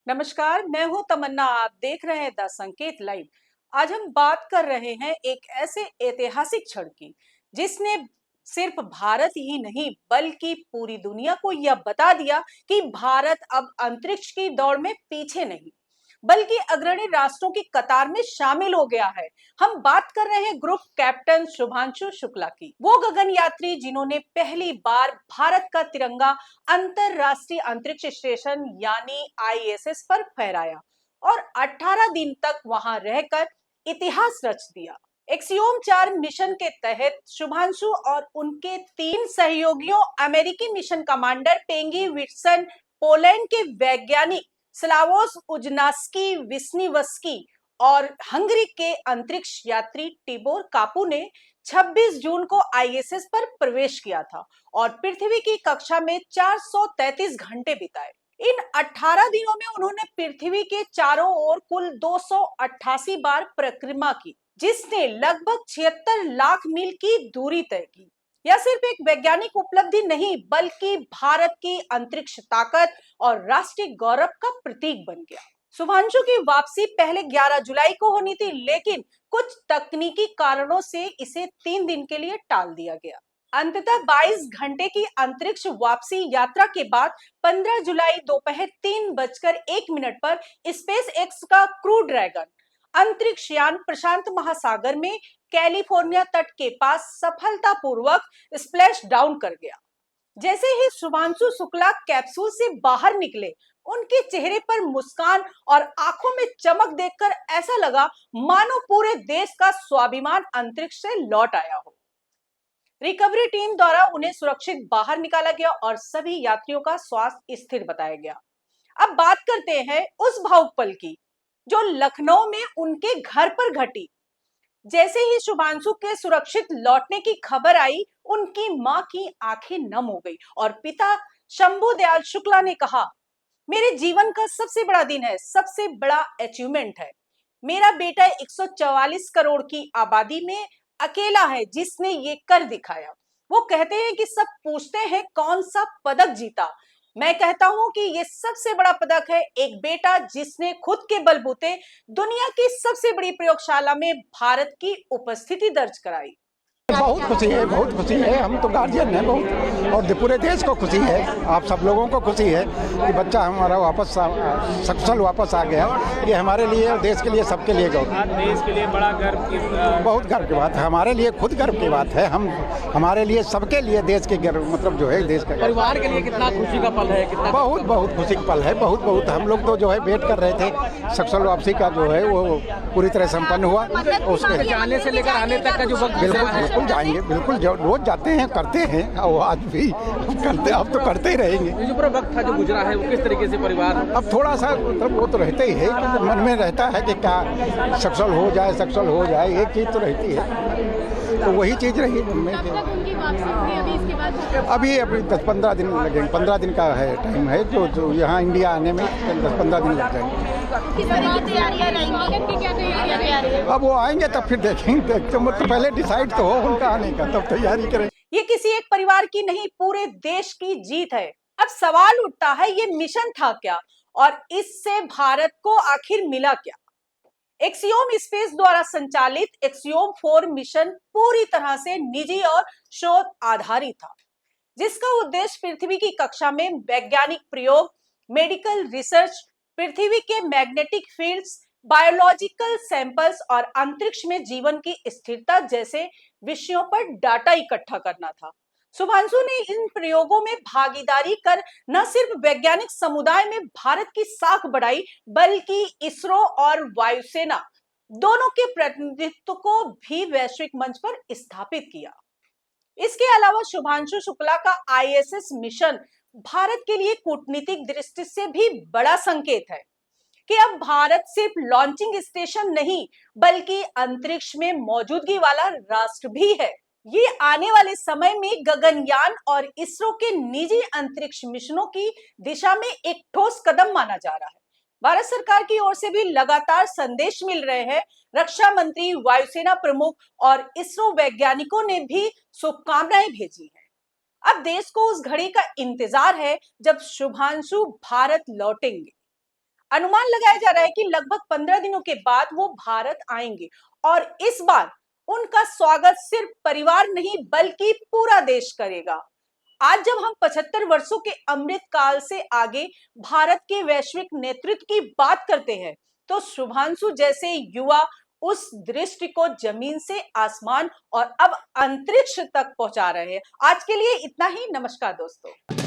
नमस्कार, मैं हूं तमन्ना। आप देख रहे हैं द संकेत लाइव। आज हम बात कर रहे हैं एक ऐसे ऐतिहासिक क्षण की जिसने सिर्फ भारत ही नहीं बल्कि पूरी दुनिया को यह बता दिया कि भारत अब अंतरिक्ष की दौड़ में पीछे नहीं बल्कि अग्रणी राष्ट्रों की कतार में शामिल हो गया है। हम बात कर रहे हैं ग्रुप कैप्टन शुभांशु शुक्ला की, वो गगन यात्री जिन्होंने पहली बार भारत का तिरंगा अंतरराष्ट्रीय अंतरिक्ष स्टेशन यानी आईएसएस पर फहराया और 18 दिन तक वहां रहकर इतिहास रच दिया। एक्सियोम 4 मिशन के तहत शुभांशु और उनके 3 सहयोगियों अमेरिकी मिशन कमांडर पेंगी विट्सन, पोलैंड के वैज्ञानिक स्लावोस उजनास्की विस्निवस्की और हंगरी के अंतरिक्ष यात्री टिबोर कापू ने 26 जून को आईएसएस पर प्रवेश किया था और पृथ्वी की कक्षा में 433 घंटे बिताए। इन 18 दिनों में उन्होंने पृथ्वी के चारों ओर कुल 288 बार परिक्रमा की, जिसने लगभग 76 लाख मील की दूरी तय की। यह सिर्फ एक वैज्ञानिक उपलब्धि नहीं बल्कि भारत की अंतरिक्ष ताकत और राष्ट्रीय गौरव का प्रतीक बन गया। शुभांशु की वापसी पहले 11 जुलाई को होनी थी, लेकिन कुछ तकनीकी कारणों से इसे 3 दिन के लिए टाल दिया गया। अंततः 22 घंटे की अंतरिक्ष वापसी यात्रा के बाद 15 जुलाई दोपहर 3:01 पर स्पेस एक्स का क्रू ड्रैगन अंतरिक्ष यान प्रशांत महासागर में कैलिफोर्निया तट के पास सफलतापूर्वक स्प्लैश डाउन कर गया। जैसे ही शुभांशु शुक्ला कैप्सूल से बाहर निकले, उनके चेहरे पर मुस्कान और आंखों में चमक देखकर ऐसा लगा मानो पूरे देश का स्वाभिमान अंतरिक्ष से लौट आया हो। रिकवरी टीम द्वारा उन्हें सुरक्षित बाहर निकाला गया और सभी यात्रियों का स्वास्थ्य स्थिर बताया गया। अब बात करते हैं उस भावुक पल की जो लखनऊ में उनके घर पर घटी। जैसे ही शुभांशु के सुरक्षित लौटने की खबर आई, उनकी मां की आंखें नम हो गई और पिता शंभू दयाल शुक्ला ने कहा, मेरे जीवन का सबसे बड़ा दिन है, सबसे बड़ा अचीवमेंट है। मेरा बेटा 144 करोड़ की आबादी में अकेला है जिसने ये कर दिखाया। वो कहते हैं कि सब पूछते हैं कौन सा पदक जीता। मैं कहता हूं कि ये सबसे बड़ा पदक है, एक बेटा जिसने खुद के बलबूते दुनिया की सबसे बड़ी प्रयोगशाला में भारत की उपस्थिति दर्ज कराई। बहुत खुशी है, बहुत खुशी है। हम तो गार्जियन हैं बहुत, और पूरे देश को खुशी है, आप सब लोगों को खुशी है कि बच्चा हमारा वापस सकुशल वापस आ गया। ये हमारे लिए और देश के लिए, सबके लिए गौरव, देश के लिए बड़ा गर्व की बहुत गर्व की बात है। हमारे लिए खुद गर्व की बात है, हम हमारे लिए, सबके लिए देश के गर्व, मतलब जो है देश का परिवार के लिए कितना खुशी का पल है, कितना बहुत बहुत खुशी का पल है। बहुत बहुत हम लोग तो जो है वेट कर रहे थे, सकुशल वापसी का जो है वो पूरी तरह संपन्न हुआ। उसके जाने से लेकर आने तक का जो वक्त बिल्कुल जाएंगे, बिल्कुल रोज जाते हैं, करते हैं, और आज भी करते, अब तो करते ही रहेंगे। ये जो पूरा वक्त था जो गुजरा है, वो किस तरीके से परिवार अब थोड़ा सा मतलब वो तो रहता ही है, मन में रहता है कि क्या सकुशल हो जाए, सकुशल हो जाए, एक चीज़ तो रहती है, तो वही चीज़ रही मन में। अभी 10-15 दिन लगेंगे, 15 दिन का है टाइम है, जो यहाँ इंडिया आने में 10-15 दिन लग जाएंगे। अब वो आएंगे तब फिर देखेंगे, तो मतलब पहले डिसाइड तो हो उनका आने का, तब तैयारी करें। ये किसी एक परिवार की नहीं, पूरे देश की जीत है। अब सवाल उठता है, ये मिशन था क्या और इससे भारत को आखिर मिला क्या? एक्सियोम स्पेस द्वारा संचालित एक्सियोम 4 मिशन पूरी तरह से निजी और शोध आधारित था, जिसका उद्देश्य पृथ्वी की कक्षा में वैज्ञानिक प्रयोग, मेडिकल रिसर्च, पृथ्वी के मैग्नेटिक फील्ड्स, बायोलॉजिकल सैंपल्स और अंतरिक्ष में जीवन की स्थिरता जैसे विषयों पर डाटा इकट्ठा करना था। शुभांशु ने इन प्रयोगों में भागीदारी कर न सिर्फ वैज्ञानिक समुदाय में भारत की साख बढ़ाई, बल्कि इसरो और वायुसेना दोनों के प्रतिनिधित्व को भी वैश्विक मंच पर स्थापित किया। इसके अलावा शुभांशु शुक्ला का आईएसएस मिशन भारत के लिए कूटनीतिक दृष्टि से भी बड़ा संकेत है कि अब भारत सिर्फ लॉन्चिंग स्टेशन नहीं बल्कि अंतरिक्ष में मौजूदगी वाला राष्ट्र भी है। ये आने वाले समय में गगनयान और इसरो के निजी अंतरिक्ष मिशनों की दिशा में एक ठोस कदम माना जा रहा है। भारत सरकार की ओर से भी लगातार संदेश मिल रहे हैं। रक्षा मंत्री, वायुसेना प्रमुख और इसरो वैज्ञानिकों ने भी शुभकामनाएं भेजी हैं। अब देश को उस घड़ी का इंतजार है जब शुभांशु भारत लौटेंगे। अनुमान लगाया जा रहा है कि लगभग 15 दिनों के बाद वो भारत आएंगे और इस बार उनका स्वागत सिर्फ परिवार नहीं बल्कि पूरा देश करेगा। आज जब हम 75 वर्षों के अमृत काल से आगे भारत के वैश्विक नेतृत्व की बात करते हैं, तो शुभांशु जैसे युवा उस दृष्टि को जमीन से आसमान और अब अंतरिक्ष तक पहुंचा रहे हैं। आज के लिए इतना ही। नमस्कार दोस्तों।